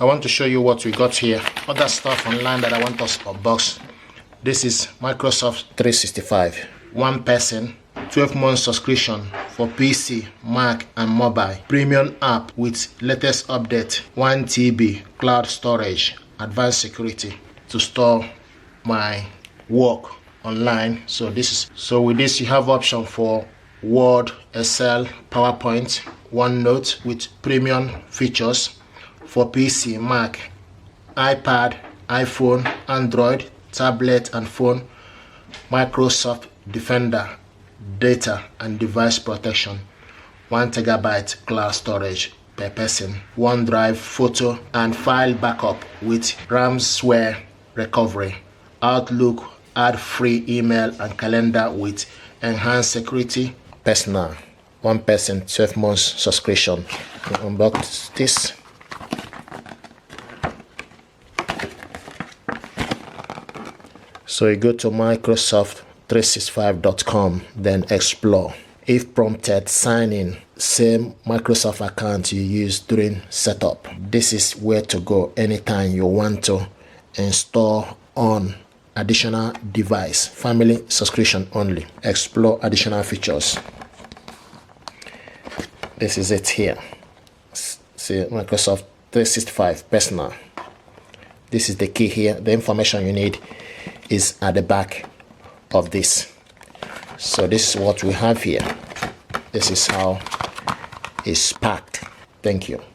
I want to show you what we got here. Other stuff online that I want us to unbox. This is Microsoft 365. One person, 12 months subscription for PC, Mac and mobile. Premium app with latest update, 1 TB, cloud storage, advanced security to store my work online. So with this you have option for Word, Excel, PowerPoint, OneNote with premium features for PC, Mac, iPad, iPhone, Android, tablet and phone, Microsoft Defender, data and device protection, 1 TB cloud storage per person, OneDrive photo and file backup with ransomware recovery, Outlook, ad-free email and calendar with enhanced security, personal, one person, 12 months subscription. Unbox this. So you go to Microsoft365.com, then explore. If prompted, sign in. Same Microsoft account you used during setup. This is where to go anytime you want to install on additional device. Family subscription only. Explore additional features. This is it here. See, Microsoft 365 personal. This is the key here. The information you need is at the back of this. So this is what we have here. This is how it's packed. Thank you.